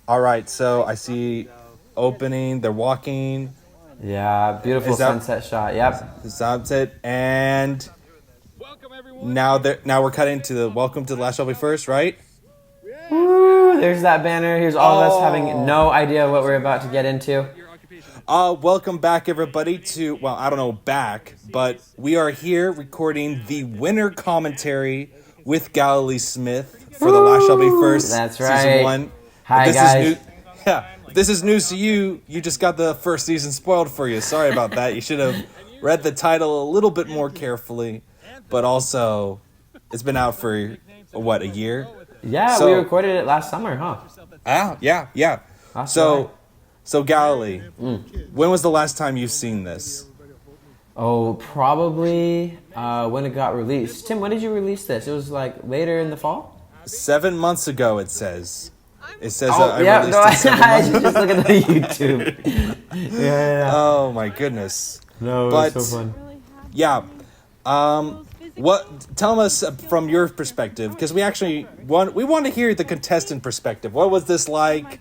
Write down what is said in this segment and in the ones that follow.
All right, so I see opening. They're walking. Yeah, beautiful sunset shot. Yep. The sunset, and now we're cutting to the welcome to the last shall be first, right? Woo, there's that banner. Here's all of us having no idea what we're about to get into. Welcome back, everybody, to, well, I don't know back, but we are here recording the winter commentary with Galilee Smith for The Last Shall Be First. That's right. Season 1. Hi, guys. If this is news to you, you just got the first season spoiled for you. Sorry about that. You should have read the title a little bit more carefully. But also, it's been out for, a year? Yeah, we recorded it last summer, huh? Yeah. So Galilee, when was the last time you've seen this? Oh, probably when it got released. Tim, when did you release this? It was like later in the fall? 7 months ago, it says. It says I should just look at the YouTube. Yeah. Oh my goodness. No, it was so fun. Yeah. Tell us from your perspective, because we want to hear the contestant perspective. What was this like?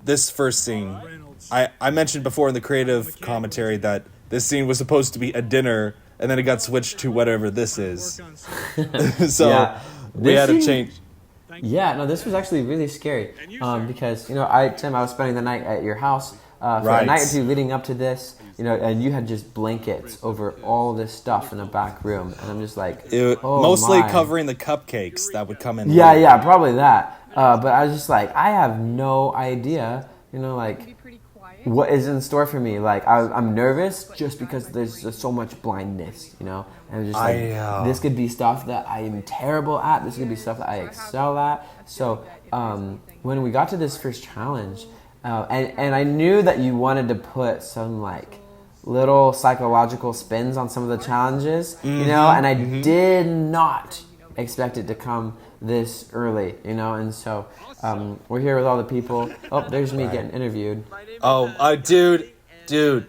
This first scene. I mentioned before in the creative commentary that this scene was supposed to be a dinner, and then it got switched to whatever this is. So we had to change. Yeah, no, this was actually really scary because, Tim, I was spending the night at your house for a night or two leading up to this, and you had just blankets over all this stuff in the back room, and I'm just like, mostly covering the cupcakes that would come in. Yeah, probably that. But I was just like, I have no idea, what is in store for me. Like, I'm nervous just because there's just so much blindness, and I'm just like, this could be stuff that I am terrible at. This could be stuff that I excel at. So when we got to this first challenge, and I knew that you wanted to put some, little psychological spins on some of the challenges, and I did not expect it to come this early, and so we're here with all the people. Oh, there's me getting interviewed. Dude, do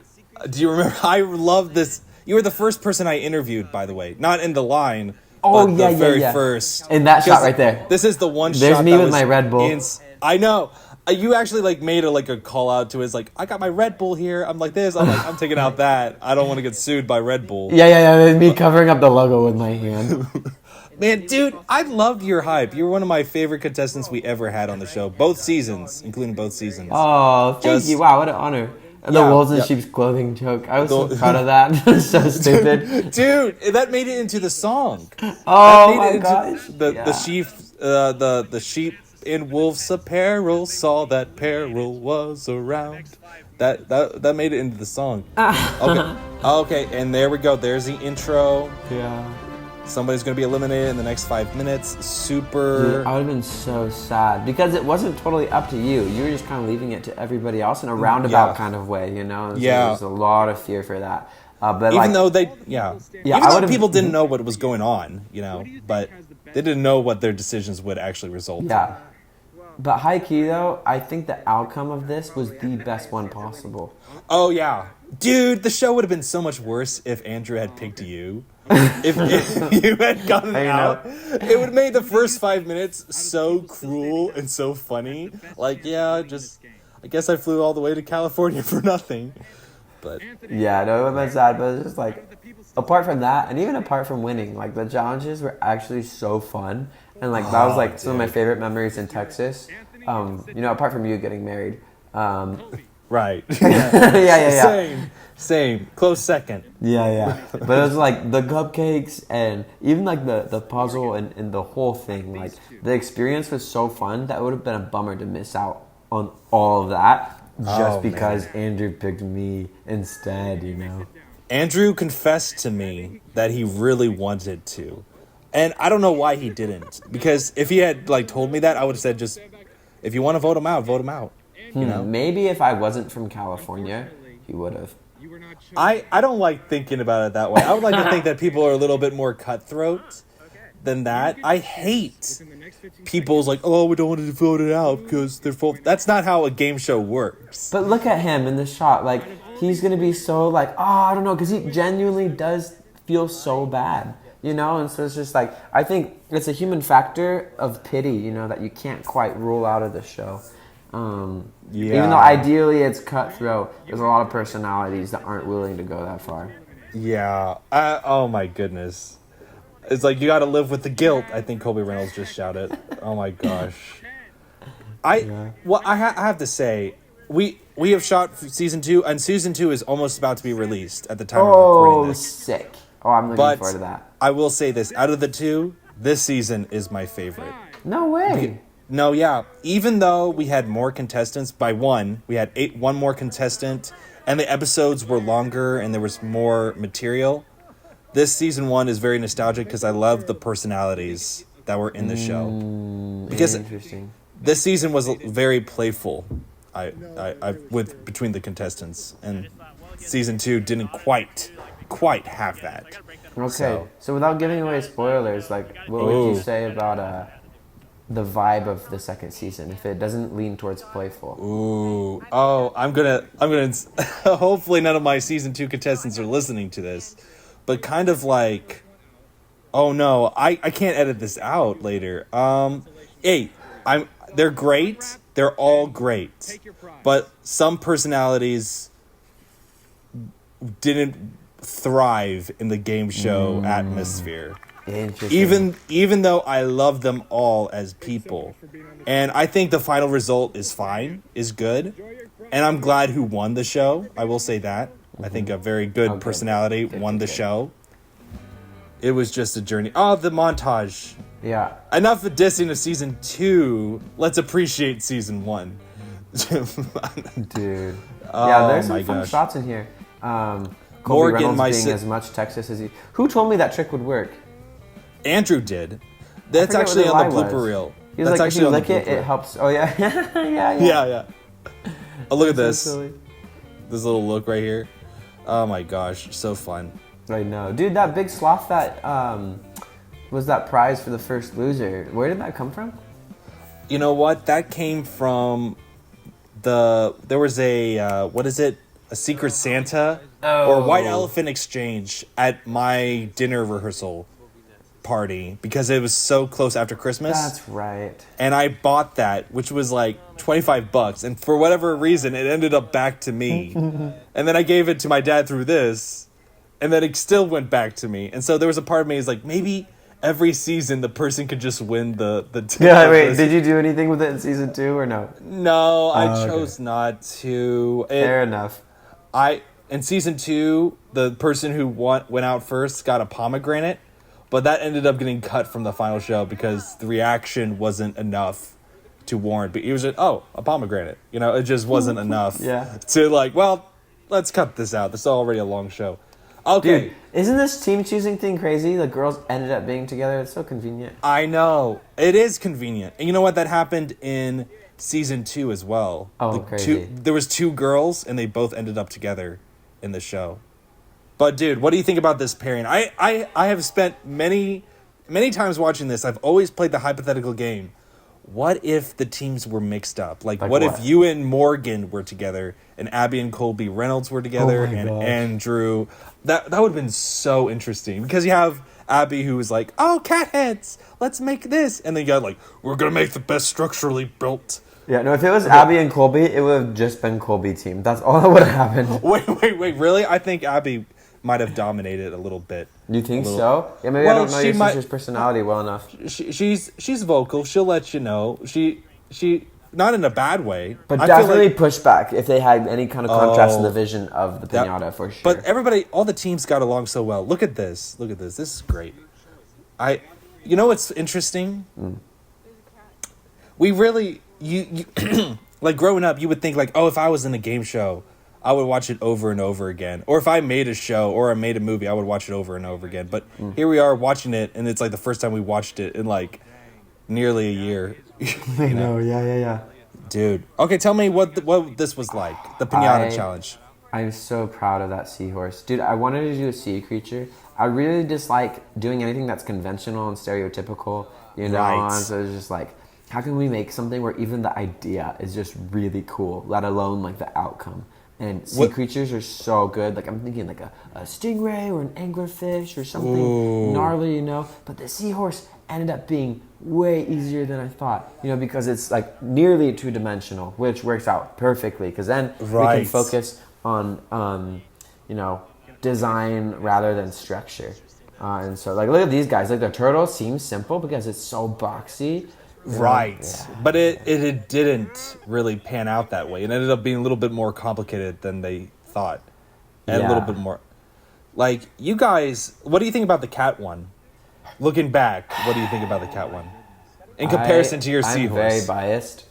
you remember? I love this. You were the first person I interviewed, by the way, not in the line. But the very first. In that shot right there. This is the one shot. There's me with my Red Bull. I know. You actually made a call out to his I got my Red Bull here. I'm like this. I'm taking out that. I don't want to get sued by Red Bull. Yeah. There's me covering up the logo with my hand. Man, dude, I loved your hype. You were one of my favorite contestants we ever had on the show. Both seasons, including both seasons. Oh, thank you. Wow, what an honor. And the wolves in sheep's clothing joke. I was so proud of that. So stupid. Dude, that made it into the song. Oh my gosh. The sheep in wolf's apparel saw that peril was around. That made it into the song. Okay, and there we go. There's the intro. Yeah. Somebody's going to be eliminated in the next 5 minutes. Super. Dude, I would have been so sad because it wasn't totally up to you. You were just kind of leaving it to everybody else in a roundabout kind of way, So there's a lot of fear for that. But even though people didn't know what was going on, but they didn't know what their decisions would actually result in. Yeah. But high key though, I think the outcome of this was the best one possible. Oh yeah. Dude, the show would have been so much worse if Andrew had picked you. If you had gotten out, it would have made the first 5 minutes so cruel and so funny. I guess I flew all the way to California for nothing. But yeah, no, it would have been sad, but it's just apart from that, and even apart from winning, the challenges were actually so fun. And that was some of my favorite memories in Texas. Apart from you getting married. Right. Yeah. Same. Close second. Yeah. But it was the cupcakes and even the puzzle and the whole thing. The experience was so fun that it would have been a bummer to miss out on all of that just because Andrew picked me instead, Andrew confessed to me that he really wanted to. And I don't know why he didn't. Because if he had told me that, I would have said just, if you want to vote him out, vote him out. Maybe if I wasn't from California, he would have. I don't like thinking about it that way. I would like to think that people are a little bit more cutthroat than that. I hate people's we don't want to vote it out because they're full. That's not how a game show works. But look at him in the shot. He's going to be so I don't know, because he genuinely does feel so bad. you know? And so it's just like, I think it's a human factor of pity, you know, that you can't quite rule out of the show. Even though ideally it's cutthroat, there's a lot of personalities that aren't willing to go that far. Yeah. Oh my goodness. It's like you got to live with the guilt. I think Colby Reynolds just shouted. Oh my gosh. I have to say, we have shot season 2, and season 2 is almost about to be released at the time of recording this. Sick. Oh, I'm looking forward to that. I will say this: out of the 2, this season is my favorite. No way. No, yeah. Even though we had more contestants by one, we had one more contestant, and the episodes were longer and there was more material. This season 1 is very nostalgic because I love the personalities that were in the show. Because interesting. This season was very playful. With between the contestants, and season 2 didn't quite have that. Okay, so without giving away spoilers, like what would you say about the vibe of the second season if it doesn't lean towards playful? I'm gonna hopefully none of my season 2 contestants are listening to this, but kind of like, oh no, I can't edit this out later. They're great. They're all great, but some personalities didn't thrive in the game show atmosphere. Even though I love them all as people, and I think the final result is good, and I'm glad who won the show. I will say that. I think a very good personality won the show. It was just a journey. Oh, the montage. Yeah. Enough of dissing of season 2. Let's appreciate season 1. Dude. Yeah, there's some fun shots in here. Colby Reynolds being as much Texas as he... Who told me that trick would work? Andrew did. That's actually on the blooper reel. He was like, if you lick it, it helps. Oh, yeah. Yeah. Oh, look at this. So this little look right here. Oh my gosh, so fun. I know. Dude, that big sloth that was that prize for the first loser. Where did that come from? You know what? That came from there was a, what is it? A Secret Santa or White Elephant exchange at my dinner rehearsal party because it was so close after Christmas. That's right. And I bought that, which was like $25, and for whatever reason, it ended up back to me. And then I gave it to my dad through this, and then it still went back to me. And so there was a part of me is like, maybe every season the person could just win the Yeah, wait, did you do anything with it in season 2 or no? No, I chose not to. Fair enough. In season 2, the person who went out first got a pomegranate, but that ended up getting cut from the final show because the reaction wasn't enough to warrant. But he was just, a pomegranate. You know, it just wasn't enough to like, well, let's cut this out. This is already a long show. Okay. Dude, isn't this team choosing thing crazy? The girls ended up being together. It's so convenient. I know. It is convenient. And you know what? That happened in season 2 as well. Crazy. There was 2 girls, and they both ended up together in the show. But dude, what do you think about this pairing? I have spent many times watching this. I've always played the hypothetical game. What if the teams were mixed up? Like what if you and Morgan were together and Abby and Colby Reynolds were together and Andrew? That would have been so interesting because you have Abby who was like, oh, cat heads, let's make this. And then you got like, we're going to make the best structurally built. Yeah, no, if it was Abby and Colby, it would have just been Colby team. That's all that would have happened. Wait, really? I think Abby might have dominated a little bit. You think so? Yeah, maybe I don't know your sister's personality well enough. She's vocal. She'll let you know. She not in a bad way. But definitely push back if they had any kind of contrast in the vision of the piñata for sure. But all the teams got along so well. Look at this. This is great. You know what's interesting? We really you like growing up, you would think like, oh, if I was in a game show, I would watch it over and over again. Or if I made a show or I made a movie, I would watch it over and over again. But here we are watching it, and it's like the first time we watched it in like nearly a year. I know, yeah. Dude. Okay, tell me what this was like, the Piñata Challenge. I'm so proud of that seahorse. Dude, I wanted to do a sea creature. I really dislike doing anything that's conventional and stereotypical, you know? Right. So it's just like, how can we make something where even the idea is just really cool, let alone like the outcome? And sea creatures are so good. Like, I'm thinking like a stingray or an anglerfish or something gnarly, you know. But the seahorse ended up being way easier than I thought, you know, because it's like nearly two-dimensional, which works out perfectly because then we can focus on, you know, design rather than structure. And so, like, look at these guys. Like, the turtle seems simple because it's so boxy. Right. Yeah. But it didn't really pan out that way. It ended up being a little bit more complicated than they thought. And a little bit more. Like, you guys, what do you think about the cat one? Looking back, what do you think about the cat one? In comparison to your seahorse. I'm very biased.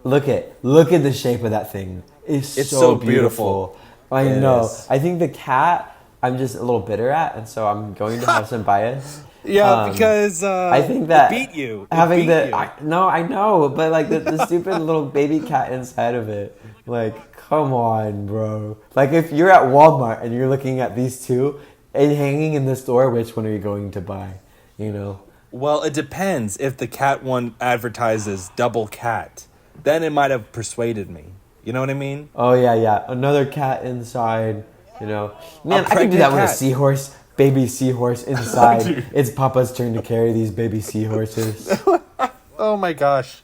Look at the shape of that thing. It's so beautiful. I know. I think the cat, I'm just a little bitter at, and so I'm going to have some bias. Yeah, because I think that it beat you. No, I know, but like the stupid little baby cat inside of it. Like, come on, bro. Like, if you're at Walmart and you're looking at these two and hanging in the store, which one are you going to buy? You know. Well, it depends. If the cat one advertises double cat, then it might have persuaded me. You know what I mean? Oh yeah, another cat inside. You know, man, I could do that with a seahorse. Baby seahorse inside. It's Papa's turn to carry these baby seahorses. Oh my gosh.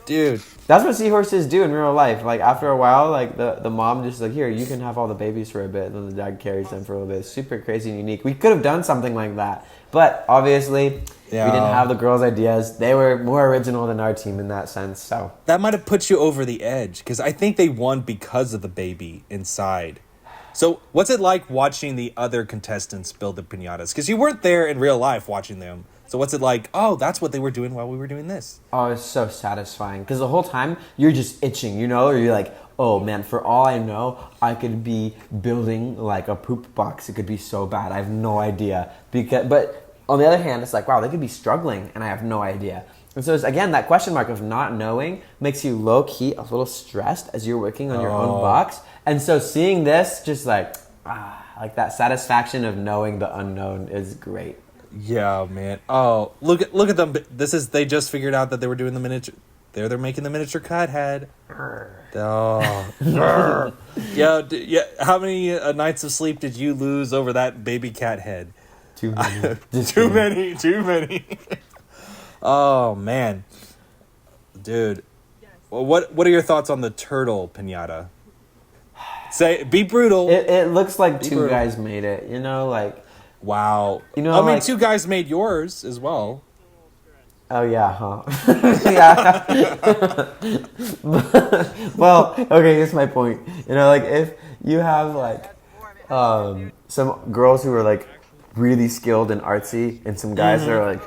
Dude. That's what seahorses do in real life. Like, after a while, like, the mom just like, here, you can have all the babies for a bit. And then the dad carries them for a little bit. It's super crazy and unique. We could have done something like that. But, obviously, we didn't have the girls' ideas. They were more original than our team in that sense, so. That might have put you over the edge. Because I think they won because of the baby inside. So, what's it like watching the other contestants build the piñatas? Because you weren't there in real life watching them. So, what's it like? Oh, that's what they were doing while we were doing this. Oh, it's so satisfying. Because the whole time, you're just itching, you know? Or you're like, oh, man, for all I know, I could be building, like, a poop box. It could be so bad. I have no idea. But on the other hand, it's like, wow, they could be struggling, and I have no idea. And so, it's, again, that question mark of not knowing makes you low-key a little stressed as you're working on your own box. And so seeing this, just like that satisfaction of knowing the unknown is great. Yeah, man. Oh, look at them. They just figured out that they were doing the miniature. They're making the miniature cat head. Oh. Yeah. How many nights of sleep did you lose over that baby cat head? Too many. Too many. Oh man, dude. Well, what are your thoughts on the turtle piñata? Be brutal. It looks like two guys made it. You know, like. Wow. You know, I mean, like, two guys made yours as well. Oh yeah, huh? Yeah. Well, okay. Here's my point. You know, like, if you have like some girls who are like really skilled and artsy, and some guys that are like,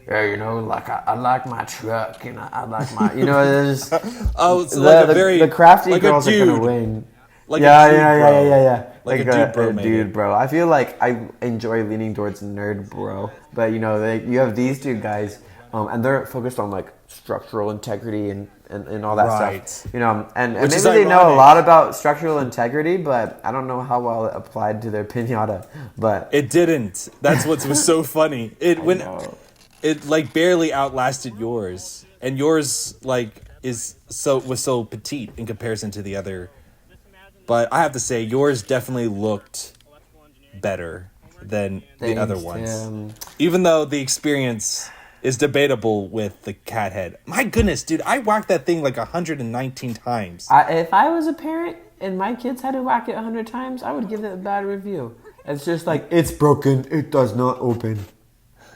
yeah, you know, like I like my truck, and I like my, you know, there's the crafty like girls are gonna win. Like yeah. Like a dude bro. Dude bro. I feel like I enjoy leaning towards nerd bro, but you know, you have these two guys, and they're focused on like structural integrity and all that stuff. You know, and maybe they know a lot about structural integrity, but I don't know how well it applied to their piñata. But it didn't. That's what was so funny. It like barely outlasted yours, and yours like was so petite in comparison to the other. But I have to say, yours definitely looked better than the other ones. Even though the experience is debatable with the cat head. My goodness, dude, I whacked that thing like 119 times. If I was a parent and my kids had to whack it 100 times, I would give it a bad review. It's just like, it's broken, it does not open.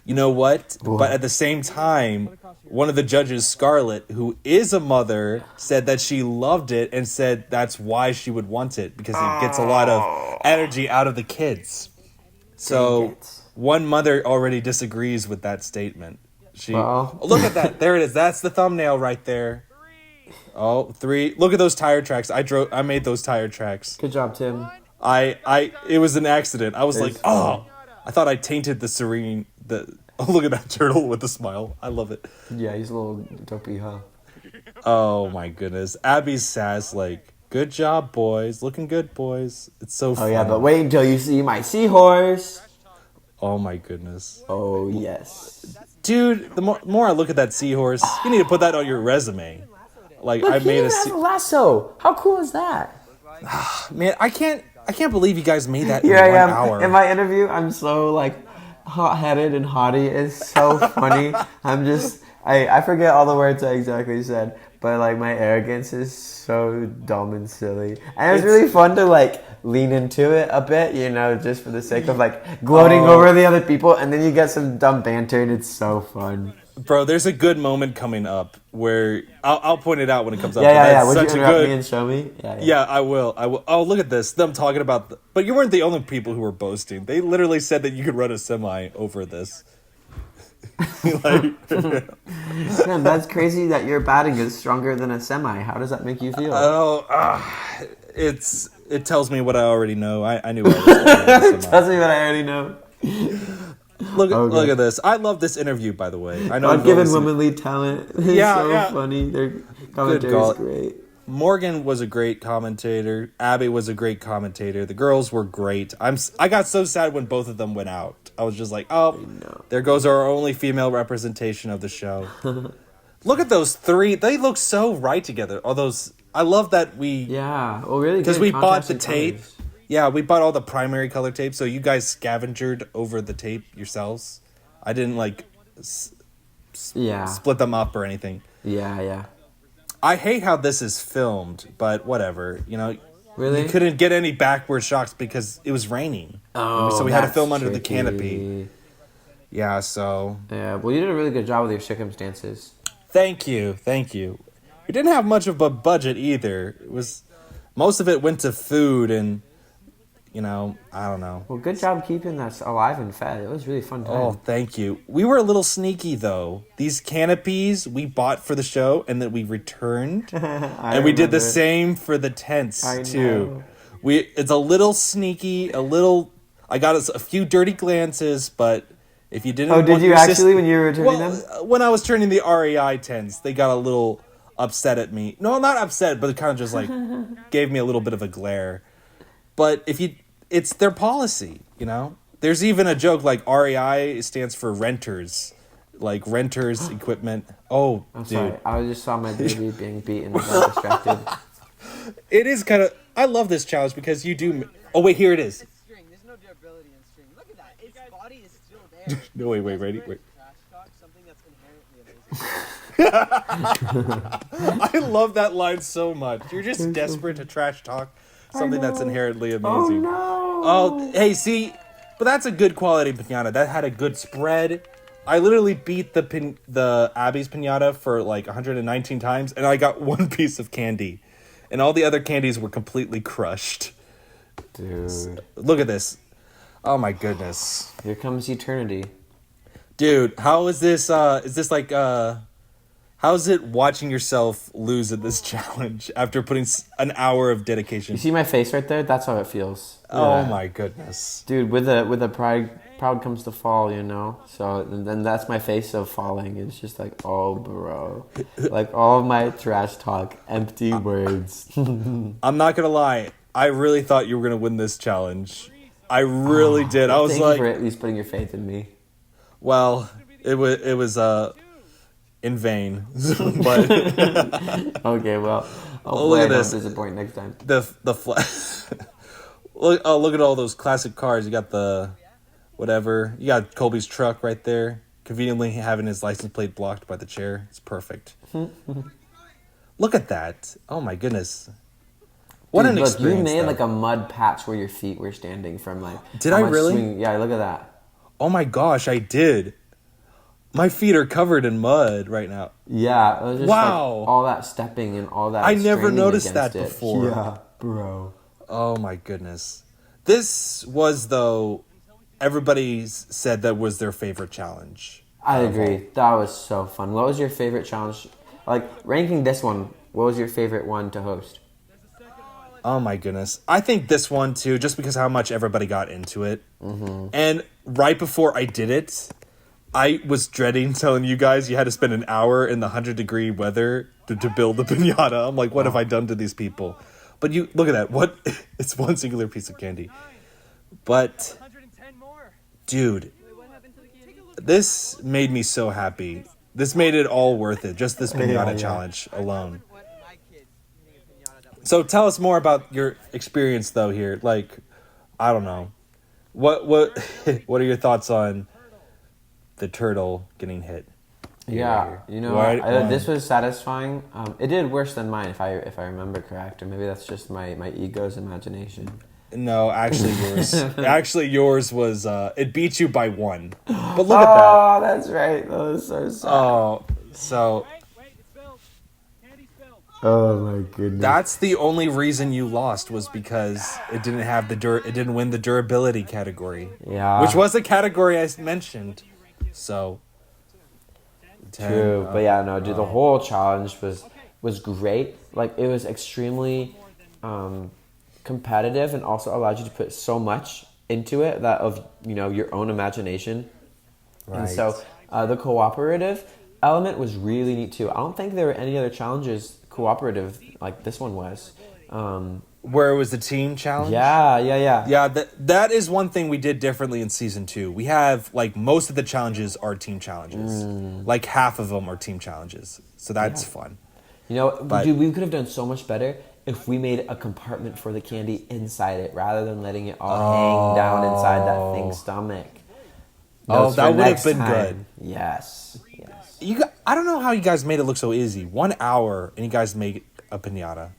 You know what? But at the same time, one of the judges, Scarlett, who is a mother, said that she loved it and said that's why she would want it, because it gets a lot of energy out of the kids. So one mother already disagrees with that statement. Look at that. There it is. That's the thumbnail right there. Oh, 3. Look at those tire tracks. I made those tire tracks. Good job, Tim. It was an accident. I was like, oh, I thought I tainted the serene. Oh, look at that turtle with a smile. I love it. Yeah, he's a little dopey, huh? Oh my goodness. Abby's sass, like, good job, boys. Looking good, boys. It's so fun. Oh yeah, but wait until you see my seahorse. Oh my goodness. Oh yes. Dude, the more I look at that seahorse, you need to put that on your resume. Like, Look, I made he has a lasso. How cool is that? Man, I can't believe you guys made that Here in I 1 am hour. in my interview. I'm so like hot-headed and haughty. It's so funny. I forget all the words I exactly said, but like my arrogance is so dumb and silly. And it's really fun to like lean into it a bit, you know, just for the sake of like gloating over the other people, and then you get some dumb banter, and it's so fun. Bro, there's a good moment coming up where I'll point it out when it comes up. Yeah. Would you interrupt me and show me? Yeah, I will. Oh, look at this. Them talking about... But you weren't the only people who were boasting. They literally said that you could run a semi over this. Man, that's crazy that your batting is stronger than a semi. How does that make you feel? It tells me what I already know. I knew I was stronger than a It semi. tells me what I already know. Look at this. I love this interview, by the way. I know God given womanly talent. It's so funny. Their commentary is great. Morgan was a great commentator. Abby was a great commentator. The girls were great. I got so sad when both of them went out. I was just like, there goes our only female representation of the show. Look at those three. They look so right together. I love that we... Yeah. Well, really good. Because we bought the and tape. colors. Yeah, we bought all the primary color tape, so you guys scavengered over the tape yourselves. I didn't, like, split them up or anything. Yeah. I hate how this is filmed, but whatever. You know, Really? you couldn't get any backward shots because it was raining. So we had to film under the canopy. Yeah, so... Yeah, well, you did a really good job with your circumstances. Thank you. We didn't have much of a budget either. Most of it went to food and... You know, I don't know. Well, good job keeping us alive and fed. It was really fun time. Oh, thank you. We were a little sneaky, though. These canopies we bought for the show and then we returned. And we did the same for the tents, too. It's a little sneaky, I got a few dirty glances, but if you didn't... Oh, did you actually when you were returning them? When I was turning the REI tents, they got a little upset at me. No, not upset, but it kind of just, like, gave me a little bit of a glare. But it's their policy, you know? There's even a joke like REI stands for renters. Like renters equipment. Oh, I'm dude. sorry. I just saw my baby being beaten and got distracted. It is kind of... I love this challenge because you do... Oh, wait, here it is. String. There's no durability in string. Look at that. Its body is still there. No, wait, ready? Wait. Trash talk, something that's inherently amazing. I love that line so much. You're just desperate to trash talk something that's inherently amazing. Oh, hey, see, but that's a good quality piñata. That had a good spread. I literally beat the Abby's piñata for like 119 times, and I got one piece of candy, and all the other candies were completely crushed. Dude, look at this. Oh my goodness. Here comes eternity. Dude, how is this? Is this like how's it watching yourself lose at this challenge after putting an hour of dedication? You see my face right there? That's how it feels. Oh my goodness. Dude, with the proud comes the fall, you know? So then that's my face of falling. It's just like, oh bro. Like all of my trash talk, empty words. I'm not gonna lie. I really thought you were gonna win this challenge. I really did. I was Thank like, you for at least putting your faith in me. Well, it was in vain. But okay, well, look at this. Don't disappoint next time. Look at all those classic cars. You got the whatever. You got Colby's truck right there, conveniently having his license plate blocked by the chair. It's perfect. Look at that. Oh my goodness. What Dude, an look, experience. You made like a mud patch where your feet were standing from like. Did I really? Yeah, look at that. Oh my gosh, I did. My feet are covered in mud right now. Yeah, it was just wow. Like all that stepping and all that. I never noticed against that it. before. Yeah, bro. Oh my goodness. This was, though, everybody said that was their favorite challenge. I agree. That was so fun. What was your favorite challenge? Like, ranking this one, what was your favorite one to host? Oh my goodness. I think this one too, just because how much everybody got into it. Mm-hmm. And right before I did it, I was dreading telling you guys you had to spend an hour in the 100-degree weather to build the piñata. I'm like, what have I done to these people? But you look at that. What? It's one singular piece of candy. But, dude, this made me so happy. This made it all worth it. Just this piñata challenge alone. So tell us more about your experience, though. Here, like, I don't know, what what are your thoughts on the turtle getting hit? Yeah, you know, this was satisfying. It did worse than mine, if I remember correct, or maybe that's just my ego's imagination. No, actually yours was it beat you by 1. But look at that. Oh, that's right. That was so sad. Oh, so Oh my goodness. that's the only reason you lost was because it didn't have it didn't win the durability category. Yeah. Which was the category I mentioned. So 10, True, but yeah, no, dude, the whole challenge was great. Like, it was extremely competitive, and also allowed you to put so much into it that of, you know, your own imagination. Right. And so the cooperative element was really neat too. I don't think there were any other challenges cooperative like this one was. Where it was the team challenge? Yeah. Yeah, that is one thing we did differently in season 2. We have, like, most of the challenges are team challenges. Like, half of them are team challenges. So that's fun. You know, dude, we could have done so much better if we made a compartment for the candy inside it rather than letting it all hang down inside that thing's stomach. Notes that for would have next been time. good. Yes. I don't know how you guys made it look so easy. 1 hour and you guys made a piñata.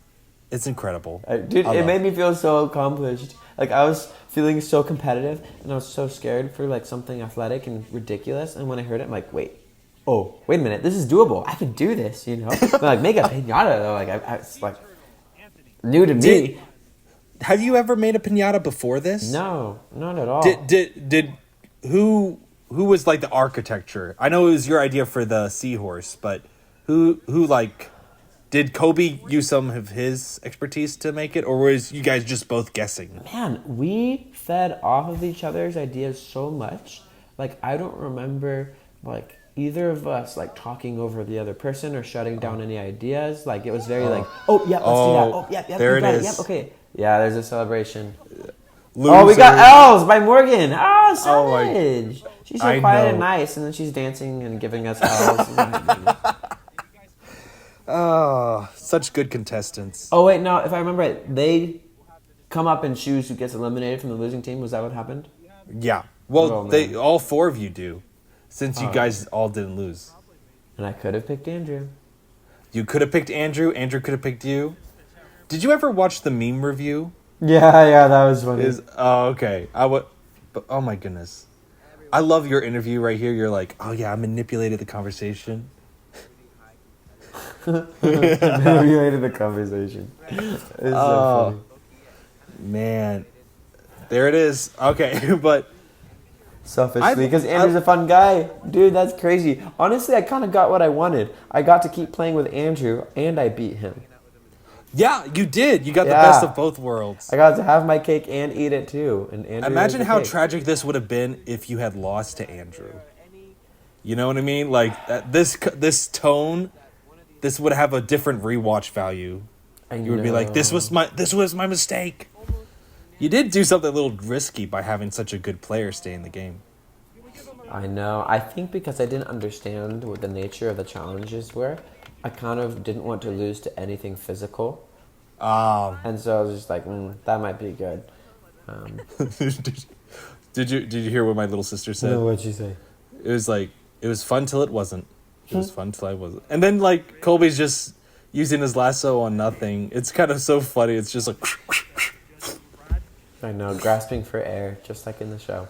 It's incredible. Dude, it made me feel so accomplished. Like, I was feeling so competitive, and I was so scared for, like, something athletic and ridiculous. And when I heard it, I'm like, wait a minute, this is doable. I can do this, you know? But, like, make a piñata, though. Like, it's, like, new to me. Have you ever made a piñata before this? No, not at all. Did who was, like, the architecture? I know it was your idea for the seahorse, but who like... Did Kobe use some of his expertise to make it, or was you guys just both guessing? Man, we fed off of each other's ideas so much. Like, I don't remember, like, either of us, like, talking over the other person or shutting down any ideas. Like, it was very like, let's do that. Oh, yeah, there you got it is. Yep, okay. Yeah, there's a celebration. Loser. Oh, we got L's by Morgan. Oh, savage. She's so I quiet know. and nice, and then she's dancing and giving us L's. Oh, such good contestants. Oh, wait, no, if I remember right, they come up and choose who gets eliminated from the losing team. Was that what happened? Yeah. Well, Oh, all 4 of you do, since you guys all didn't lose. And I could have picked Andrew. You could have picked Andrew. Andrew could have picked you. Did you ever watch the meme review? Yeah, that was funny. Okay. But, oh my goodness. I love your interview right here. You're like, oh yeah, I manipulated the conversation. Manipulated the conversation. It's so funny. Man. There it is. Okay, but... Selfishly, because Andrew's a fun guy. Dude, that's crazy. Honestly, I kind of got what I wanted. I got to keep playing with Andrew, and I beat him. Yeah, you did. You got the best of both worlds. I got to have my cake and eat it, too. And Andrew Imagine how cake. tragic this would have been if you had lost to Andrew. You know what I mean? Like, this tone... This would have a different rewatch value. You would be like, this was my mistake. You did do something a little risky by having such a good player stay in the game. I know. I think because I didn't understand what the nature of the challenges were, I kind of didn't want to lose to anything physical. And so I was just like, that might be good. Did you hear what my little sister said? No, what'd she say? It was like, it was fun till it wasn't. It was fun till I wasn't. And then, like, Colby's just using his lasso on nothing. It's kind of so funny. It's just like... I know, grasping for air, just like in the show.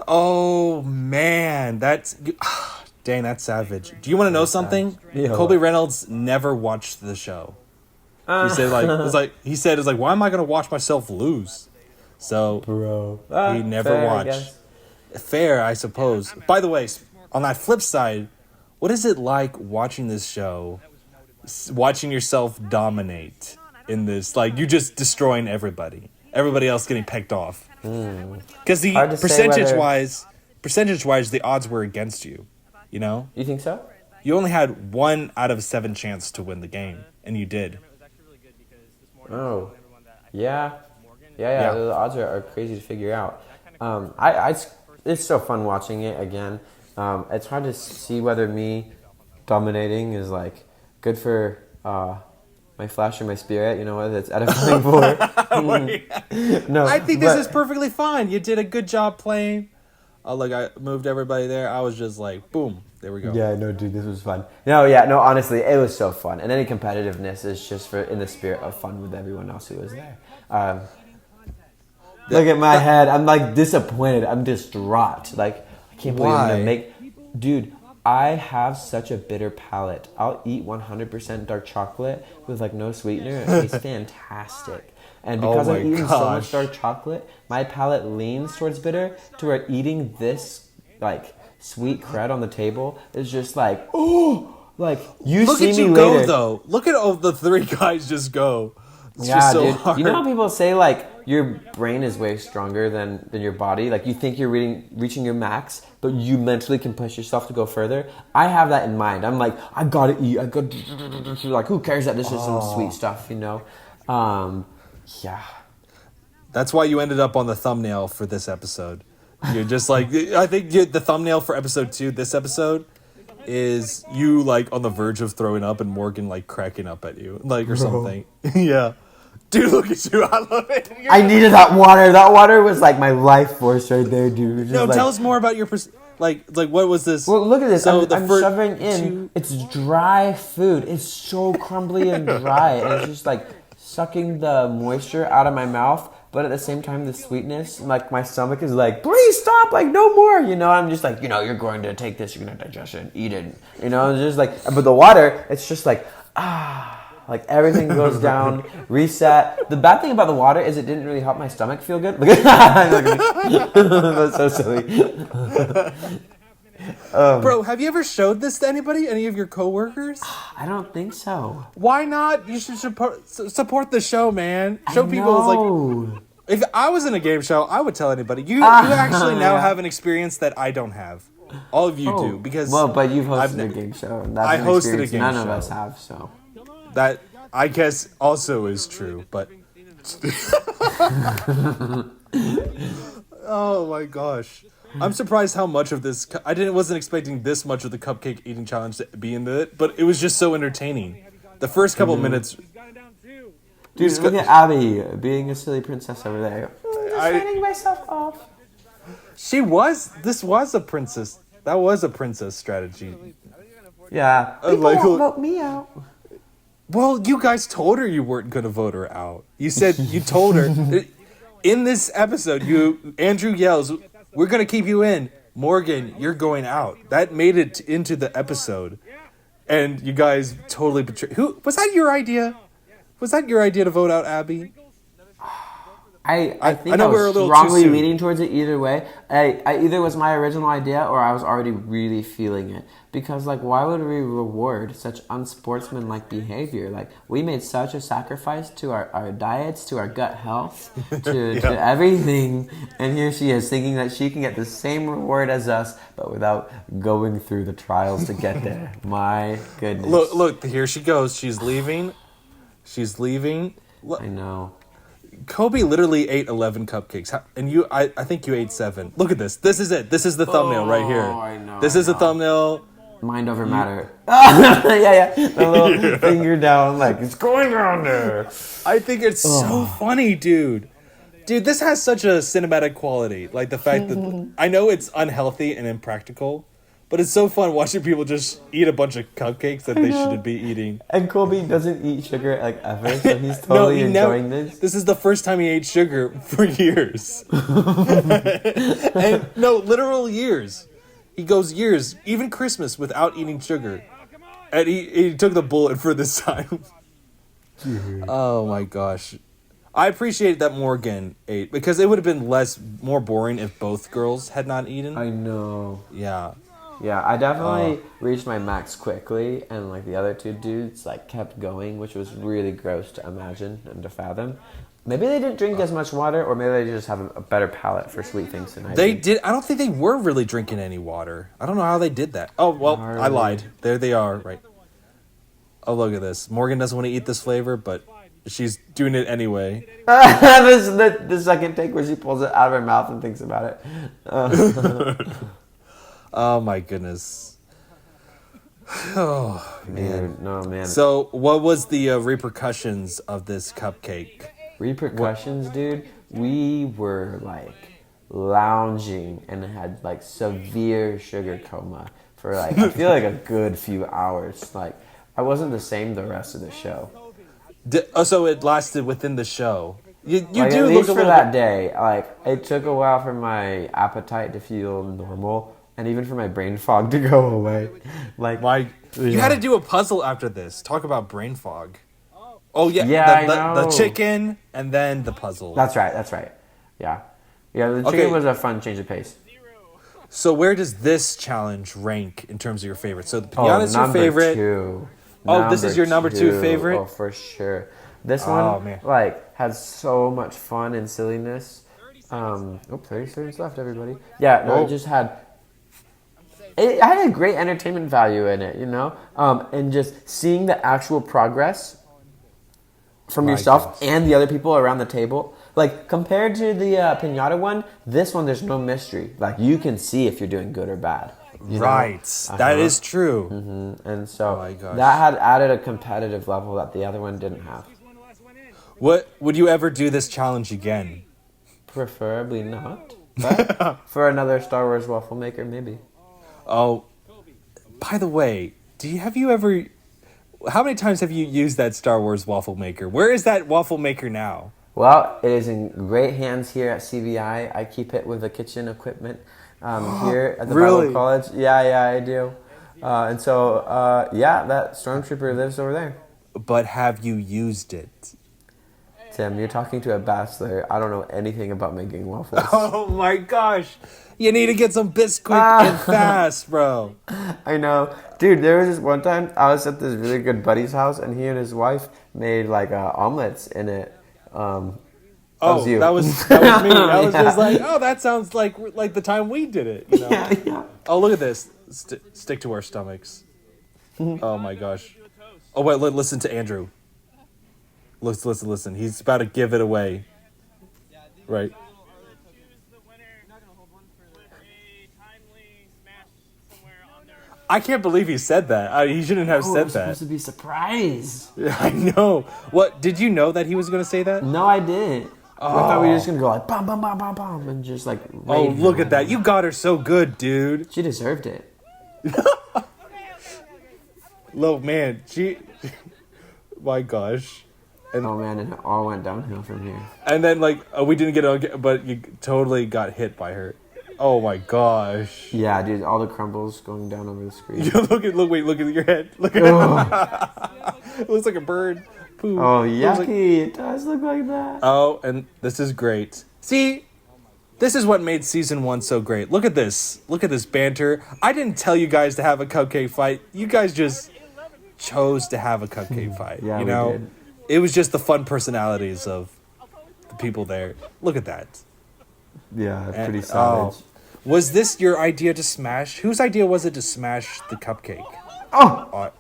Oh, man. That's... Dang, that's savage. Do you want to know something? Yeah. Colby Reynolds never watched the show. He said, like, why am I going to watch myself lose? So, he never fair, watched. Fair, I suppose. By the way, on that flip side... What is it like watching this show, watching yourself dominate in this? Like, you just destroying everybody. Everybody else getting pecked off. Because the percentage-wise, the odds were against you, you know? You think so? You only had 1 out of 7 chance to win the game, and you did. Oh. Yeah. The odds are crazy to figure out. It's so fun watching it again. It's hard to see whether me dominating is like good for my flesh or my spirit, you know, what it's edifying for. No, I think this is perfectly fine. You did a good job playing. Oh, look, I moved everybody there. I was just like, boom, there we go. Yeah, no, dude, this was fun. No, honestly, it was so fun. And any competitiveness is just for in the spirit of fun with everyone else who was there. Look at my head. I'm like disappointed. I'm distraught. Like, I can't believe I'm gonna make. Dude, I have such a bitter palate. I'll eat 100% dark chocolate with like no sweetener. It tastes fantastic. And because I've eaten so much dark chocolate, my palate leans towards bitter to where eating this like sweet crud on the table is just like, oh, like you Look see at me you later. go though. Look at all the three guys just go. It's Yeah, just so dude. hard. You know how people say like your brain is way stronger than your body? Like you think you're reaching your max, but you mentally can push yourself to go further. I have that in mind. I'm like, I gotta eat. I got like, who cares that this is some sweet stuff, you know? Yeah. That's why you ended up on the thumbnail for this episode. You're just like, I think the thumbnail for episode 2, this episode, is you like on the verge of throwing up and Morgan like cracking up at you, like or something. Yeah. Dude, look at you. I love it. I needed that water. That water was like my life force right there, dude. Just No, like, tell us more about your like what was this? well, look at this. So I'm shoving in. It's dry food. It's so crumbly and dry, and it's just like sucking the moisture out of my mouth. But at the same time, the sweetness, like my stomach is like, please stop, like no more. You know, I'm just like, you know, you're going to take this, you're going to digest it, eat it. You know, it's just like, but the water, it's just like, like everything goes down, reset. The bad thing about the water is it didn't really help my stomach feel good. That's so silly. Bro, have you ever showed this to anybody? Any of your coworkers? I don't think so. Why not? You should support the show, man. Show people like. If I was in a game show, I would tell anybody. You actually now have an experience that I don't have. All of you do because but you've hosted a game show. And that's I hosted a game none show. Of us have, so that I guess also is true. But oh my gosh. I'm surprised how much of this. Wasn't expecting this much of the cupcake eating challenge to be in it, but it was just so entertaining. The first couple minutes. Dude, look at Abby being a silly princess over there. Signing myself off. This was a princess. That was a princess strategy. Yeah. People won't vote me out. Well, you guys told her you weren't going to vote her out. You said you told her. In this episode, Andrew yells, "We're going to keep you in. Morgan, you're going out." That made it into the episode. And you guys totally betrayed. Was that your idea? Was that your idea to vote out Abby? I think know I we're a was little strongly too soon. leaning towards it either way. I either was my original idea or I was already really feeling it. Because, like, why would we reward such unsportsmanlike behavior? Like, we made such a sacrifice to our diets, to our gut health, to everything. And here she is thinking that she can get the same reward as us, but without going through the trials to get there. My goodness. Look, here she goes. She's leaving. I know. Kobe literally ate 11 cupcakes, and I think you ate 7. Look at this. This is it. This is the thumbnail right here. I know. This is the thumbnail. Mind over matter. Yeah. The little finger down, like, it's going down there. I think it's so funny, dude. Dude, this has such a cinematic quality. Like, the fact that... I know it's unhealthy and impractical, but it's so fun watching people just eat a bunch of cupcakes that they shouldn't be eating. And Colby doesn't eat sugar, like, ever, so he's totally enjoying this. This is the first time he ate sugar for years. And no, literal years. He goes years, even Christmas, without eating sugar. And he took the bullet for this time. Oh my gosh. I appreciate that Morgan ate, because it would have been more boring if both girls had not eaten. I know. Yeah. Yeah, I definitely reached my max quickly, and, like, the other two dudes, like, kept going, which was really gross to imagine and to fathom. Maybe they didn't drink as much water, or maybe they just have a better palate for sweet things than I They did. did. I don't think they were really drinking any water. I don't know how they did that. Oh, well, I lied. There they are, right. Oh, look at this. Morgan doesn't want to eat this flavor, but she's doing it anyway. the second take where she pulls it out of her mouth and thinks about it. Oh, my goodness. Oh, man. Dude, no, man. So, what was the repercussions of this cupcake? Repercussions, dude. We were like lounging and had like severe sugar coma for like I feel like a good few hours. Like I wasn't the same the rest of the show. So it lasted within the show. You Like, do at look least a for little that bit. day. Like it took a while for my appetite to feel normal, and even for my brain fog to go away. Like You had to do a puzzle after this. Talk about brain fog. Oh yeah, Yeah, I the know. chicken and then the puzzle. That's right. Yeah, the chicken Okay. was a fun change of pace. So where does this challenge rank in terms of your favorite? So the Oh, pinata's your number favorite. two. Oh, this is your number two favorite? Oh, for sure. This Oh, one, man. like, has so much fun and silliness. 30 seconds left, everybody. Yeah, no, Whoa. it just had... It had a great entertainment value in it, you know? And just seeing the actual progress from My yourself goodness. and the other people around the table. Like, compared to the pinata one, this one, there's no mystery. Like, you can see if you're doing good or bad. You know? Right. That Uh-huh. is true. And so Oh my gosh. that had added a competitive level that the other one didn't have. What would you ever do this challenge again? Preferably not. But for another Star Wars waffle maker, maybe. Oh, by the way, have you ever? How many times have you used that Star Wars waffle maker? Where is that waffle maker now? Well, it is in great hands here at CVI. I keep it with the kitchen equipment here at the Really? Bible College. Yeah, I do. And so, that Stormtrooper lives over there. But have you used it? Tim, you're talking to a bachelor. I don't know anything about making waffles. Oh my gosh! You need to get some Bisquick and fast, bro. I know. Dude, there was this one time I was at this really good buddy's house and he and his wife made like omelets in it. Oh, you. that was me. I was Yeah. just like, oh, that sounds like the time we did it. You know? Yeah. Oh, look at this. Stick to our stomachs. Oh my gosh. Oh wait, listen to Andrew. Listen. He's about to give it away. Right. I can't believe he said that. He shouldn't have Oh, it said was that. supposed to be a surprise. I know. What? Did you know that he was going to say that? No, I didn't. I thought we were just gonna go like bam, bam, bam, bam, bam, and just like. Oh, rave look her. at that. You got her so good, dude. She deserved it. Look, man. My gosh. Oh man, and it all went downhill from here. And then, we didn't get it, but you totally got hit by her. Oh my gosh. Yeah, dude, all the crumbles going down over the screen. Look at your head. Look at it. It looks like a bird. Poo. Oh, Looks like- yucky! It does look like that. Oh, and this is great. See, this is what made season 1 so great. Look at this. Look at this banter. I didn't tell you guys to have a cupcake fight. You guys just chose to have a cupcake fight. Yeah, you we know, did. it was just the fun personalities of the people there. Look at that. Yeah, it's And- pretty savage. oh. Was this your idea to smash? Whose idea was it to smash the cupcake? Oh,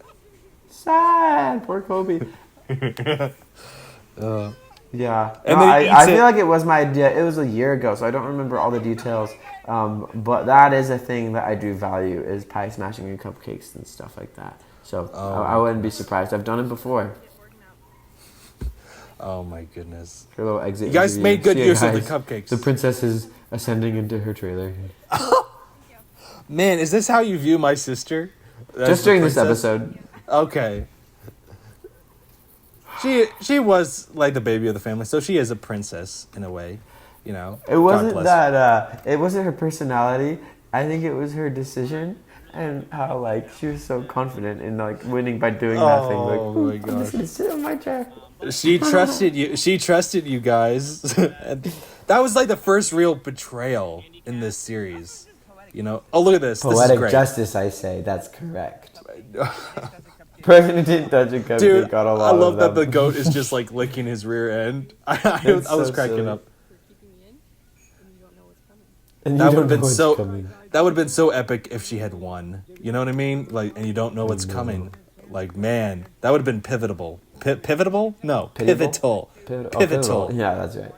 sad. Poor Kobe. Yeah. And No, then he I eats it. feel like it was my idea. It was a year ago, so I don't remember all the details. But that is a thing that I do value, is pie smashing and cupcakes and stuff like that. So I wouldn't be surprised. I've done it before. Oh my goodness. For a little exit You guys interview. made good See ya, use of the guys. cupcakes. The princess is ascending into her trailer. Man, is this how you view my sister? As Just the during this princess? episode. Okay. She was like the baby of the family, so she is a princess in a way, you know. It God wasn't bless that. It wasn't her personality. I think it was her decision, and how like she was so confident in like winning by doing that thing. Like, Oh my I'm just gosh. gonna sit on my chair. She trusted you. She trusted you guys. And that was like the first real betrayal in this series. You know. Oh, look at this. This is Poetic great. justice, I say. That's correct. Person who didn't touch a cupcake Dude, got a I lot love of that the them. goat is just like licking his rear end. I It's was so cracking silly. up. And you That would don't have know been what's so. coming. That would have been so epic if she had won. You know what I mean? Like, and you don't know what's coming. Like, man, that would have been pivotal. Pivotal? No, pivotal. Pivotal. Yeah, that's right.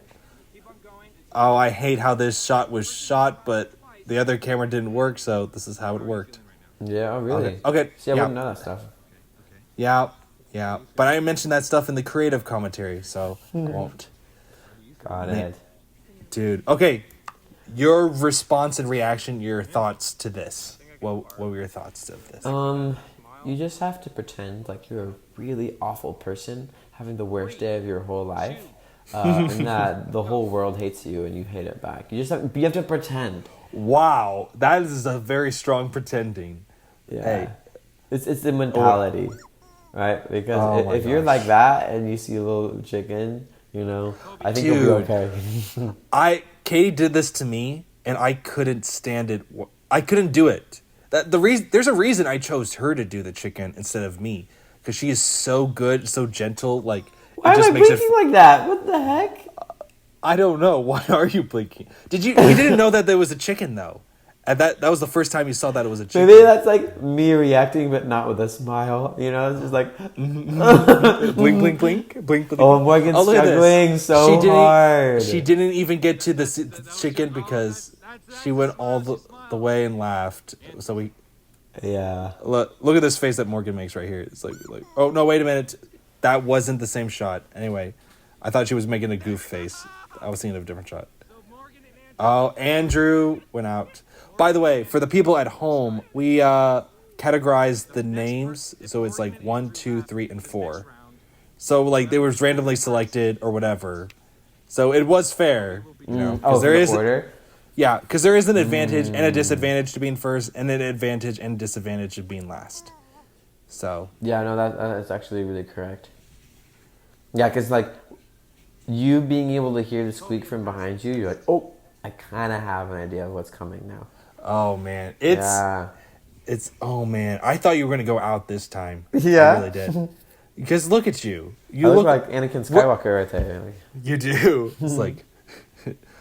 Oh, I hate how this shot was shot, but the other camera didn't work, so this is how it worked. Yeah, oh, really? Okay. See, I Yeah. wouldn't know that stuff. Yeah. Yeah. But I mentioned that stuff in the creative commentary, so I won't. Got Man. it. Dude. Okay. Your response and reaction, your thoughts to this. What were your thoughts of this? You just have to pretend like you're a really awful person having the worst day of your whole life, and that the whole world hates you and you hate it back. You have to pretend. Wow. That is a very strong pretending. Yeah. Hey. It's the mentality, right? Because Oh my if you're gosh. like that and you see a little chicken, I think you'll be Dude. okay. Katie did this to me, and I couldn't stand it. I couldn't do it. There's a reason I chose her to do the chicken instead of me, because she is so good, so gentle. Like Why it just am I makes blinking like that? What the heck? I don't know. Why are you blinking? You didn't know that there was a chicken though, and that was the first time you saw that it was a chicken. Maybe that's like me reacting, but not with a smile. It's just like blink, blink, blink, blink, blink. Oh, Morgan's look at this. struggling so hard. She didn't even get to the chicken because she went all the way and laughed. So we Yeah. look at this face that Morgan makes right here. It's like oh no, wait a minute, that wasn't the same shot. Anyway, I thought she was making a goof face. I was thinking of a different shot. Oh, Andrew went out. By the way, for the people at home, we categorized the names, so it's like 1, 2, 3, and 4. So like they were randomly selected or whatever. So it was fair, because there is order. Yeah, because there is an advantage and a disadvantage to being first, and an advantage and disadvantage to being last. So Yeah, no, that's actually really correct. Yeah, because like you being able to hear the squeak from behind you, you're like, oh, I kind of have an idea of what's coming now. oh man, Yeah. it's oh man, I thought you were gonna go out this time. Yeah. I really did. Because look at you. You look like Anakin Skywalker right there. Like, You do. It's like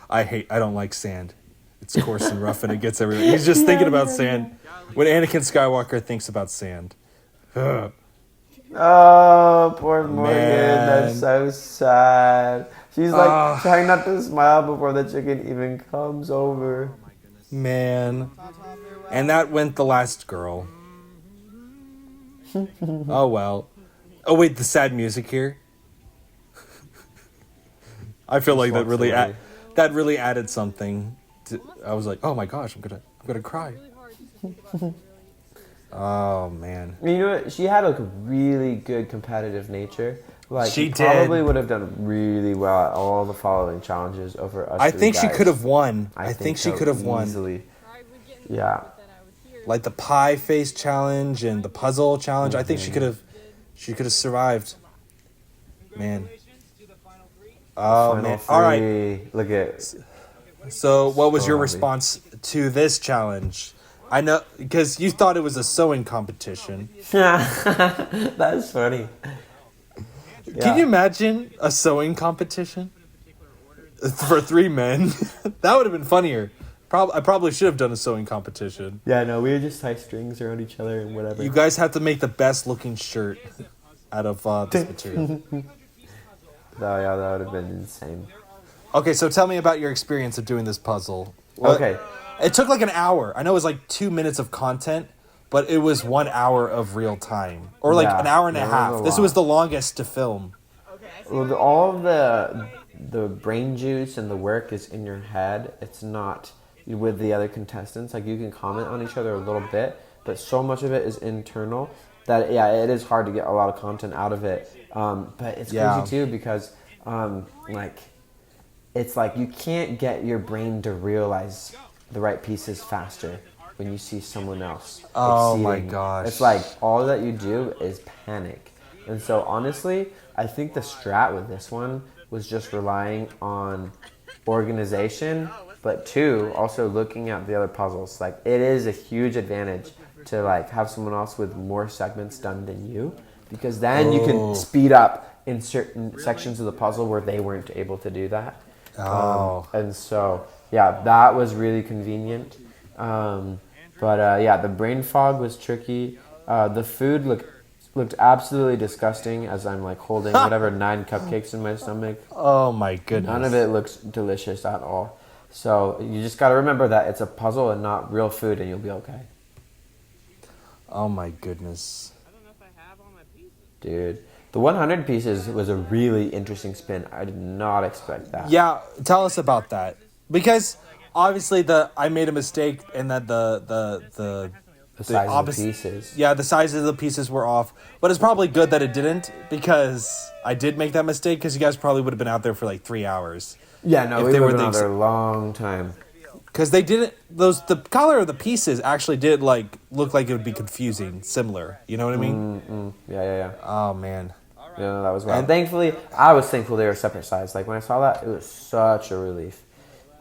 I don't like sand. It's coarse and rough and it gets everywhere. He's just thinking about sand. When Anakin Skywalker thinks about sand. Ugh. oh, poor Morgan. Man. That's so sad. She's like trying not to smile before the chicken even comes over. Man. And that went the last girl. Oh well. Oh wait, the sad music here. I feel like that really added something. I was like, oh my gosh, I'm gonna cry. Oh man. You know what? She had like a really good competitive nature. Like She probably did. would have done really well at all the following challenges over us. I three think she guys. could have won. I think she so, could have won. easily. Yeah. Like the pie face challenge and the puzzle challenge. I think she could have survived. Man. Oh Final man. three. All right. Look at. So, what was your happy. response to this challenge? I know because you thought it was a sewing competition. That's funny. Can you imagine a sewing competition for 3 men? That would have been funnier. I probably should have done a sewing competition. Yeah, no, we would just tie strings around each other and whatever. You guys have to make the best looking shirt out of this material. Oh, yeah, that would have been insane. Okay, so tell me about your experience of doing this puzzle. Okay. It took like an hour. I know it was like 2 minutes of content, but it was 1 hour of real time. Or like Yeah, an hour and a it was half. a This lot. was the longest to film. Well, all of the brain juice and the work is in your head. It's not with the other contestants. Like, you can comment on each other a little bit, but so much of it is internal that, yeah, it is hard to get a lot of content out of it. But it's crazy, too, because, it's like you can't get your brain to realize the right pieces faster when you see someone else Oh, my exceeding. gosh. It's like all that you do is panic. And so, honestly, I think the strat with this one was just relying on organization, but 2, also looking at the other puzzles. Like, it is a huge advantage to like have someone else with more segments done than you, because then you can speed up in certain sections of the puzzle where they weren't able to do that. And so, yeah, that was really convenient. Yeah, the brain fog was tricky. The food looked absolutely disgusting as I'm like holding whatever 9 cupcakes in my stomach. Oh my goodness. None of it looks delicious at all. So you just got to remember that it's a puzzle and not real food, and you'll be okay. Oh my goodness. Dude. The 100 pieces was a really interesting spin. I did not expect that. Yeah, tell us about that. Because obviously I made a mistake in that the size of the opposite pieces. Yeah, the size of the pieces were off. But it's probably good that it didn't, because I did make that mistake, because you guys probably would have been out there for like 3 hours. Yeah, no, If we they were were out the there a long time. Because they didn't, the color of the pieces actually did like look like it would be confusing, similar. You know what I mean? Yeah. Oh man. Yeah, no, that was wild. And thankfully, I was thankful they were separate sides. Like when I saw that, it was such a relief.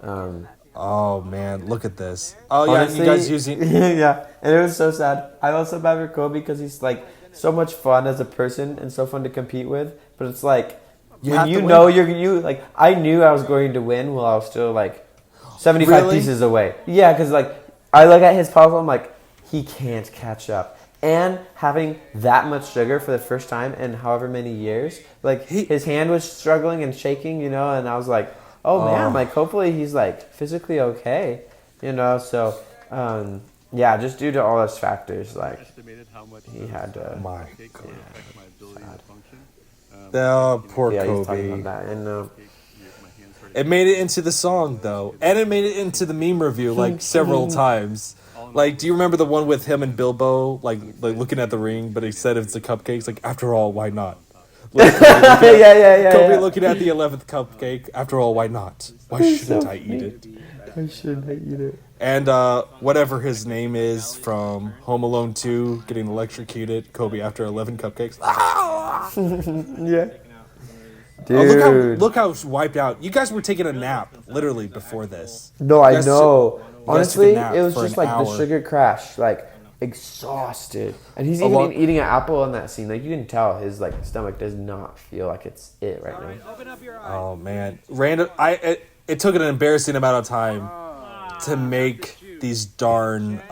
Oh man, look at this. Oh Honestly, yeah, you guys using yeah, and it was so sad. I felt so bad for Kobe because he's like so much fun as a person and so fun to compete with. But it's like when you know you like I knew I was going to win while I was still like 75 Really? pieces away. Yeah, because like I look at his puzzle, I'm like he can't catch up. And having that much sugar for the first time in however many years, like his hand was struggling and shaking, you know, and I was like, oh man, like hopefully he's like physically okay, you know. So yeah, just due to all those factors, like he had to. My God. Oh, poor Yeah, he's Kobe. talking about that, and It made it into the song though, and it made it into the meme review like several times. Like, do you remember the one with him and Bilbo, like looking at the ring, but he said it's a cupcake? Like, after all, why not? Like, Kobe looking at the 11th cupcake. After all, why not? Why shouldn't I eat it? Why shouldn't I eat it? And whatever his name is from Home Alone 2, getting electrocuted. Kobe after 11 cupcakes. Yeah. Dude. Oh, look how wiped out. You guys were taking a nap, literally, before this. No, I know. You guys took a Honestly, nap it was for just an like hour. the sugar crash, like exhausted. And he's even eating an apple in that scene. Like you can tell his like stomach does not feel like it's it right now. Oh man, it took an embarrassing amount of time to make these darn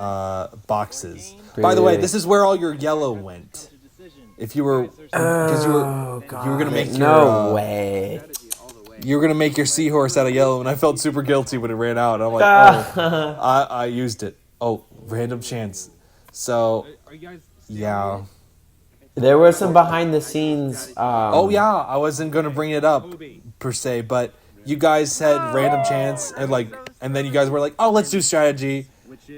boxes. By the way, this is where all your yellow went. If you were, because you were gonna make your way. You were gonna make your seahorse out of yellow, and I felt super guilty when it ran out. I'm like, I used it. Oh, random chance. So, yeah. There were some behind the scenes. Oh yeah, I wasn't gonna bring it up per se, but you guys said random chance, and then you guys were like, oh, let's do strategy,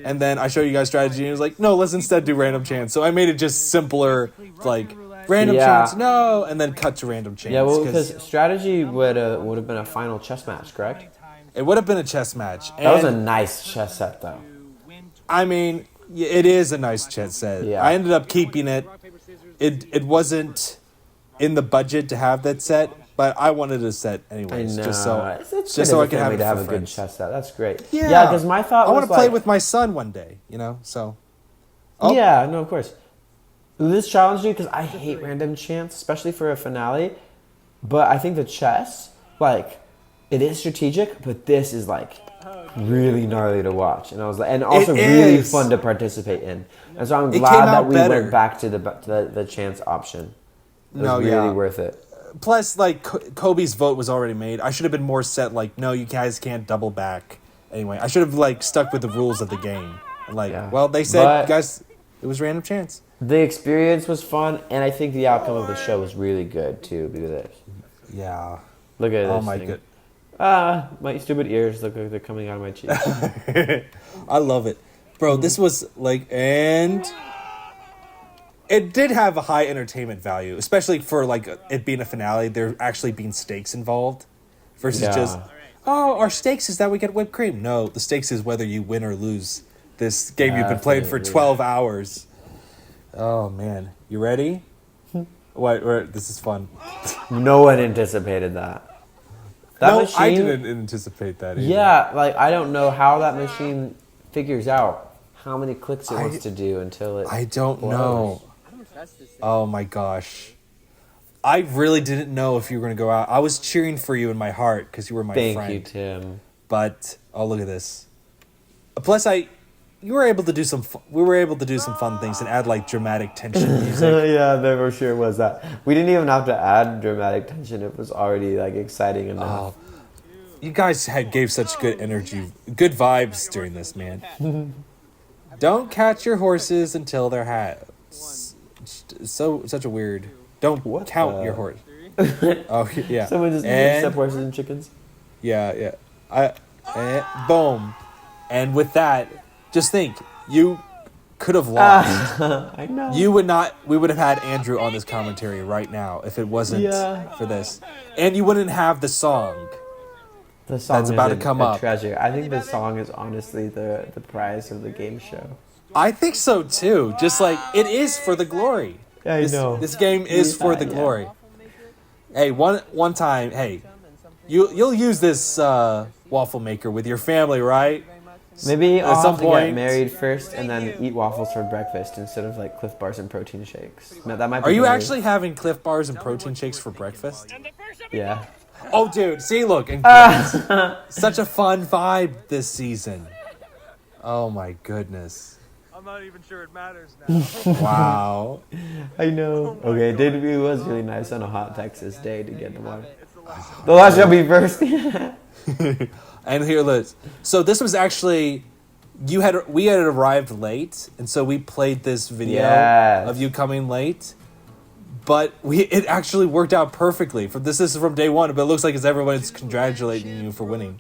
and then I showed you guys strategy, and it was like, no, let's instead do random chance. So I made it just simpler, like random chance, no, and then cut to random chance. Yeah, well, because strategy would have been a final chess match, correct? It would have been a chess match. That was a nice chess set, though. I mean, it is a nice chess set. Yeah. I ended up keeping it. It wasn't in the budget to have that set, but I wanted a set anyways, just so I could have it to have for a good friends. chess set. That's great. Yeah, because my thought was I want to play with my son one day, you know. So. Oh. Yeah, no, of course. This challenged you because I hate random chance, especially for a finale. But I think the chess, like, it is strategic, but this is like really gnarly to watch, and I was like, and also really fun to participate in. And so I'm glad that we went back to the chance option. It was really worth it. Plus, like, Kobe's vote was already made. I should have been more set, like, no, you guys can't double back. Anyway, I should have, like, stuck with the rules of the game. Like, well, they said, guys, it was random chance. The experience was fun, and I think the outcome of the show was really good, too, because of this. Yeah. Look at this Oh, my thing. God. My stupid ears look like they're coming out of my cheeks. I love it. Bro, this was, like, and it did have a high entertainment value, especially for, like, it being a finale, there actually being stakes involved versus just, oh, our stakes is that we get whipped cream. No, the stakes is whether you win or lose this game you've been playing for 12 hours. Oh, man. You ready? What? This is fun. No one anticipated that. I didn't anticipate that either. Yeah, like, I don't know how that machine figures out how many clicks it wants to do until it... I don't know. Oh, my gosh. I really didn't know if you were going to go out. I was cheering for you in my heart because you were my friend. Thank you, Tim. But, oh, look at this. Plus, we were able to do some fun things and add, like, dramatic tension music. Yeah, there for sure was that. We didn't even have to add dramatic tension. It was already, like, exciting enough. Oh, you guys gave such good energy, good vibes during this, man. Don't catch your horses until they're such a weird. Don't count your horse. Oh yeah. Someone just mixed up horses and chickens. Yeah. Boom. And with that, just think, you could have lost. I know. We would have had Andrew on this commentary right now if it wasn't for this. And you wouldn't have the song. The song that's about to come up. Treasure. I think the song is honestly the prize of the game show. I think so too. Just like it is for the glory. I know. This game is for the glory. Hey, one time, hey, you'll use this waffle maker with your family, right? Maybe I'll have to get married first and then eat waffles for breakfast instead of like Cliff Bars and protein shakes. No, that might be. Are you actually having Cliff Bars and protein shakes for breakfast? Yeah. Oh, dude, see, look, such a fun vibe this season. Oh my goodness. I'm not even sure it matters now. Wow. I know. Okay, it was really nice on a hot Texas day to get the water. The last shall be first. And here, Liz. So this was actually we had arrived late, and so we played this video of you coming late. But it actually worked out perfectly. This is from day one, but it looks like everyone's congratulating you for winning.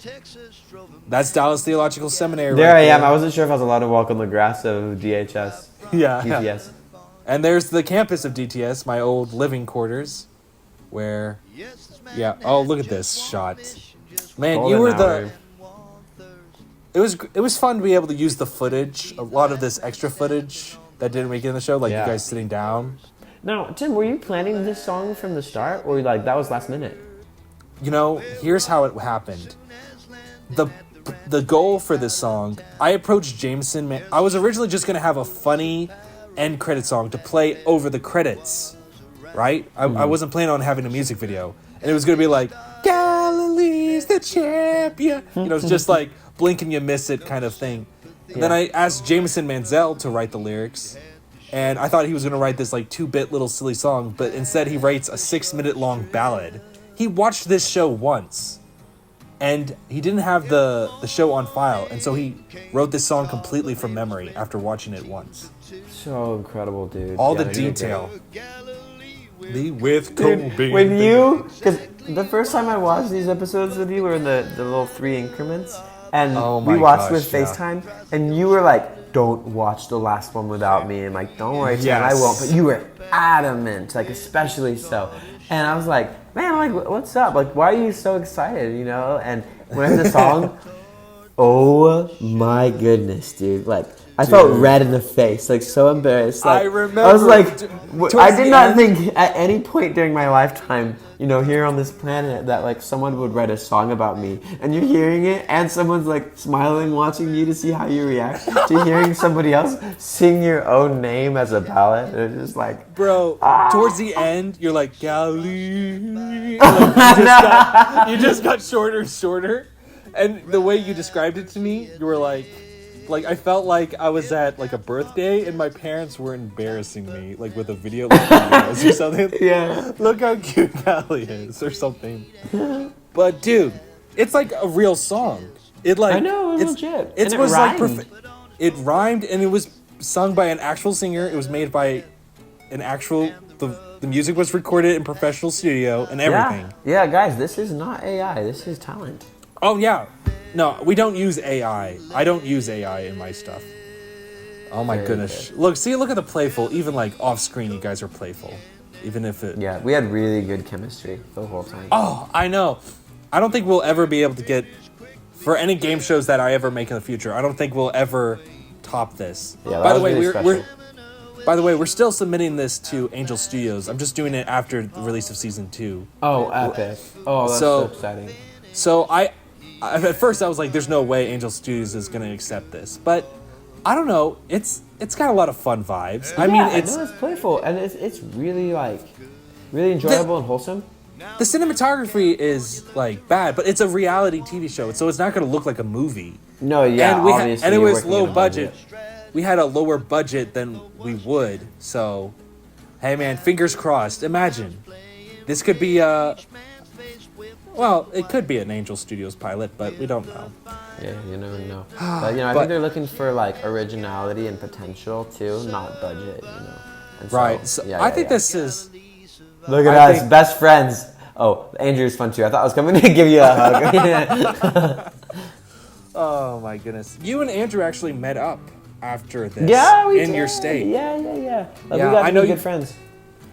That's Dallas Theological Seminary. There I am. I wasn't sure if I was allowed to walk on the grass of DHS. Yeah. DTS. And there's the campus of DTS, my old living quarters, where. Yeah. Oh, look at this shot. Man, you were the. It was fun to be able to use the footage, a lot of this extra footage that didn't make it in the show, like you guys sitting down. Now, Tim, were you planning this song from the start, or like that was last minute? You know, here's how it happened. The goal for this song, I approached Jameson. I was originally just gonna have a funny end credit song to play over the credits, right? I wasn't planning on having a music video, and it was gonna be like Galilee's the champion. You know, it's just like blink and you miss it kind of thing. And then I asked Jameson Mantzel to write the lyrics. And I thought he was going to write this like 2-bit little silly song, but instead he writes a 6-minute long ballad. He watched this show once, and he didn't have the show on file, and so he wrote this song completely from memory after watching it once. So incredible, dude. All the detail. With Cobe. Because the first time I watched these episodes with you were in the little 3 increments, and we watched with FaceTime, and you were like, don't watch the last one without me. And like, don't worry, Tim, I won't. But you were adamant, like especially so. And I was like, man, like, what's up? Like, why are you so excited, you know? And when I heard the song, oh my goodness, dude. Like, I felt red in the face, like so embarrassed. Like, I remember. I was like, I did not think at any point during my lifetime, you know, here on this planet, that like someone would write a song about me, and you're hearing it, and someone's like smiling, watching you to see how you react to hearing somebody else sing your own name as a ballad. It's just like, bro. Towards the end, you're like Galilee. You just got shorter and shorter, and the way you described it to me, you were like I felt like I was at like a birthday and my parents were embarrassing me like with a video like videos or something. Yeah. Look how cute Callie is or something. But dude, it's like a real song. It like I know, it's legit. It and was it rhymed. like perfect. It rhymed and it was sung by an actual singer. It was made by an actual the music was recorded in professional studio and everything. Yeah, guys, this is not AI. This is talent. Oh yeah. No, we don't use AI. I don't use AI in my stuff. Oh my goodness. Look at the playful. Even like off screen, you guys are playful. Even if it... Yeah, we had really good chemistry the whole time. Oh, I know. I don't think we'll ever be able to get... For any game shows that I ever make in the future, I don't think we'll ever top this. Yeah, by the way, we're still submitting this to Angel Studios. I'm just doing it after the release of Season 2. Oh, epic. Oh, that's so exciting. So at first I was like, there's no way Angel Studios is going to accept this. But I don't know. It's got a lot of fun vibes. I mean, it's playful and it's really like really enjoyable and wholesome. The cinematography is like bad, but it's a reality TV show, so it's not going to look like a movie. No, yeah, obviously. And it was low budget. We had a lower budget than we would. So, hey man, fingers crossed. Imagine. This could be well, it could be an Angel Studios pilot, but we don't know. Yeah, you never know. But I think they're looking for like originality and potential too, not budget. And Right. So I think this is. Look at us, best friends. Oh, Andrew's fun too. I thought I was coming to give you a hug. Oh my goodness! You and Andrew actually met up after this. Yeah, we in did. your state. Yeah. Yeah, We got I know good you- friends.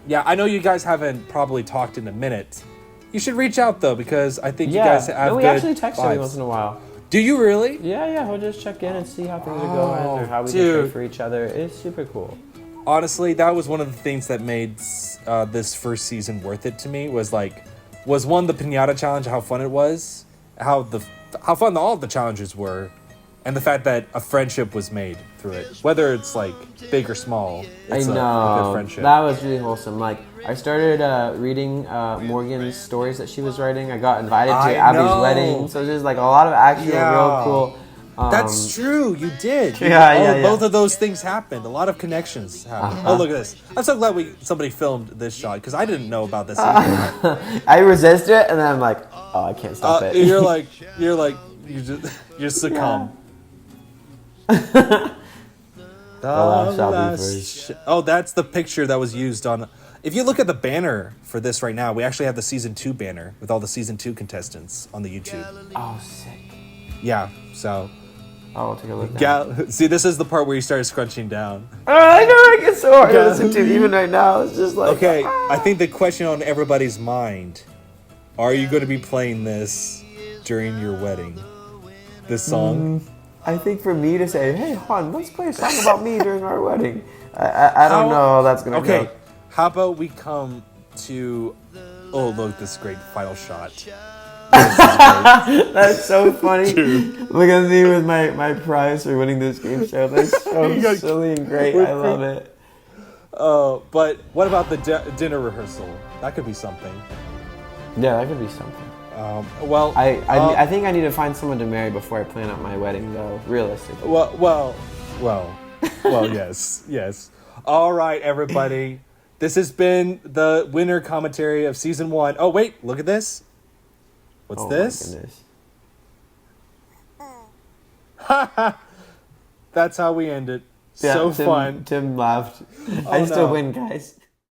Yeah, I know you guys haven't probably talked in a minute. You should reach out though, because I think you guys have we good actually text every vibes. once in a while. Do you really? Yeah, we'll just check in and see how things are going or how we can dude. pray for each other. It's super cool. Honestly, that was one of the things that made this first season worth it to me. Was one the piñata challenge, how fun it was, how fun all the challenges were, and the fact that a friendship was made through it. Whether it's like big or small, it's a good friendship. That was really wholesome. Like I started reading Morgan's stories that she was writing. I got invited to Abby's wedding, so there's like a lot of actual real cool. That's true. You did. Yeah. Both of those things happened. A lot of connections happened. Oh, look at this. I'm so glad somebody filmed this shot because I didn't know about this either. I resist it, and then I'm like, oh, I can't stop it. You just succumb. Oh, that's the picture that was used on. If you look at the banner for this right now, we actually have the season 2 banner with all the season 2 contestants on the YouTube. Oh, sick. Yeah. So. Oh, I'll take a look. See, this is the part where you started scrunching down. I know, it gets so hard to listen to even right now. It's just like... Okay, I think the question on everybody's mind, are you going to be playing this during your wedding? This song? I think for me to say, hey, Juan, let's play a song about me during our wedding. I don't know how that's going to go. Okay, how about we come to... Oh, look, this great final shot. That's so funny. Dude. Look at me with my prize for winning this game show. That's so silly and great. I love it. But what about the dinner rehearsal? That could be something. Yeah, that could be something. I think I need to find someone to marry before I plan out my wedding, though. Realistically. Well, yes. All right, everybody. This has been the winner commentary of season 1. Oh wait, look at this. What's this? My goodness. That's how we end it. Yeah, so fun. Tim laughed. I still win, guys.